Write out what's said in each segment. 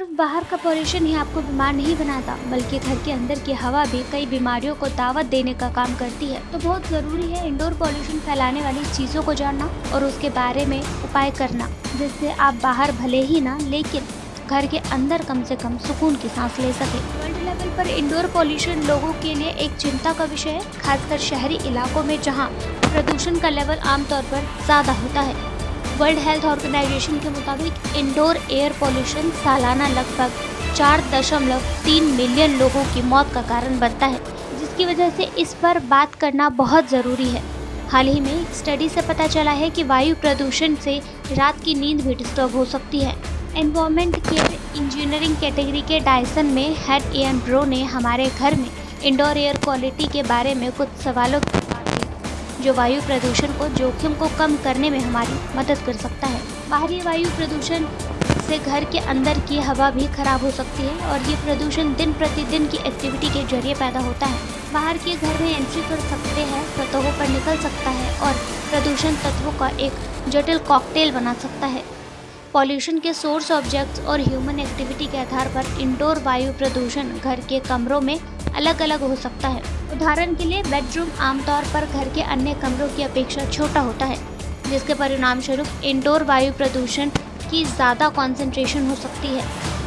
सिर्फ बाहर का पॉल्यूशन ही आपको बीमार नहीं बनाता, बल्कि घर के अंदर की हवा भी कई बीमारियों को दावत देने का काम करती है। तो बहुत जरूरी है इंडोर पॉल्यूशन फैलाने वाली चीजों को जानना और उसके बारे में उपाय करना, जिससे आप बाहर भले ही ना, लेकिन घर के अंदर कम से कम सुकून की सांस ले सके। वर्ल्ड लेवल पर इंडोर पॉल्यूशन लोगों के लिए एक चिंता का विषय है, खासकर शहरी इलाकों में जहां प्रदूषण का लेवल आमतौर पर ज्यादा होता है। वर्ल्ड हेल्थ ऑर्गेनाइजेशन के मुताबिक इंडोर एयर पॉल्यूशन सालाना लगभग 4.3 मिलियन लोगों की मौत का कारण बनता है, जिसकी वजह से इस पर बात करना बहुत ज़रूरी है। हाल ही में एक स्टडी से पता चला है कि वायु प्रदूषण से रात की नींद भी डिस्टर्ब हो सकती है। एनवायरमेंट केयर इंजीनियरिंग कैटेगरी के डायसन में हेड इयान ब्रो ने हमारे घर में इंडोर एयर क्वालिटी के बारे में कुछ सवालों की बात की, जो वायु प्रदूषण को जोखिम को कम करने में हमारी मदद कर सकता है। बाहरी वायु प्रदूषण से घर के अंदर की हवा भी खराब हो सकती है और ये प्रदूषण दिन प्रतिदिन की एक्टिविटी के जरिए पैदा होता है। बाहर के घर में एंट्री कर सकते हैं, सतहों पर निकल सकता है और प्रदूषण तत्वों का एक जटिल कॉकटेल बना सकता है। पॉल्यूशन के सोर्स ऑब्जेक्ट्स और ह्यूमन एक्टिविटी के आधार पर इंडोर वायु प्रदूषण घर के कमरों में अलग अलग हो सकता है। उदाहरण के लिए बेडरूम आमतौर पर घर के अन्य कमरों की अपेक्षा छोटा होता है, जिसके परिणाम स्वरूप इंडोर वायु प्रदूषण की ज़्यादा कॉन्सेंट्रेशन हो सकती है,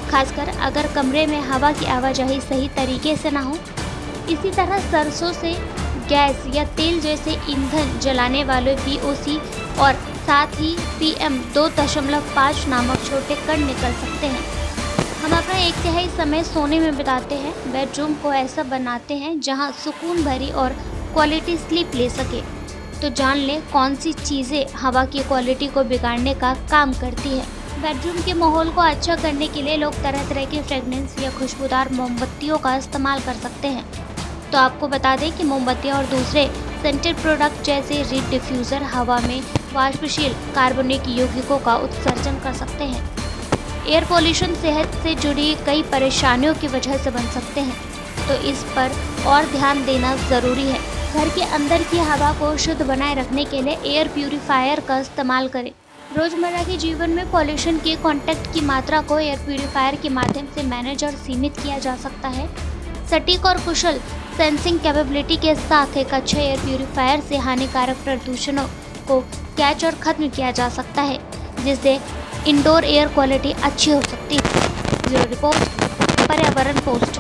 खासकर अगर कमरे में हवा की आवाजाही सही तरीके से ना हो। इसी तरह सरसों से गैस या तेल जैसे ईंधन जलाने वाले VOC और साथ ही PM2.5 नामक छोटे कण निकल सकते हैं। हम अपना 1/3 समय सोने में बिताते हैं। बेडरूम को ऐसा बनाते हैं जहां सुकून भरी और क्वालिटी स्लीप ले सके। तो जान लें कौन सी चीज़ें हवा की क्वालिटी को बिगाड़ने का काम करती है। बेडरूम के माहौल को अच्छा करने के लिए लोग तरह तरह के फ्रेगनेंस या खुशबूदार मोमबत्तियों का इस्तेमाल कर सकते हैं। तो आपको बता दें कि मोमबत्तियाँ और दूसरे सेंटेड प्रोडक्ट जैसे रीड डिफ्यूज़र हवा में वाष्पशील कार्बनिक यौगिकों का उत्सर्जन कर सकते हैं। एयर पॉल्यूशन सेहत से जुड़ी कई परेशानियों की वजह से बन सकते हैं, तो इस पर और ध्यान देना ज़रूरी है। घर के अंदर की हवा को शुद्ध बनाए रखने के लिए एयर प्यूरीफायर का इस्तेमाल करें। रोज़मर्रा के जीवन में पॉल्यूशन के कॉन्टैक्ट की मात्रा को एयर प्यूरीफायर के माध्यम से मैनेज और सीमित किया जा सकता है। सटीक और कुशल सेंसिंग कैपेबिलिटी के साथ एक अच्छे एयर प्यूरीफायर से हानिकारक प्रदूषणों को कैच और ख़त्म किया जा सकता है, जिससे इंडोर एयर क्वालिटी अच्छी हो सकती है। ब्यूरो रिपोर्ट, पर्यावरण पोस्ट।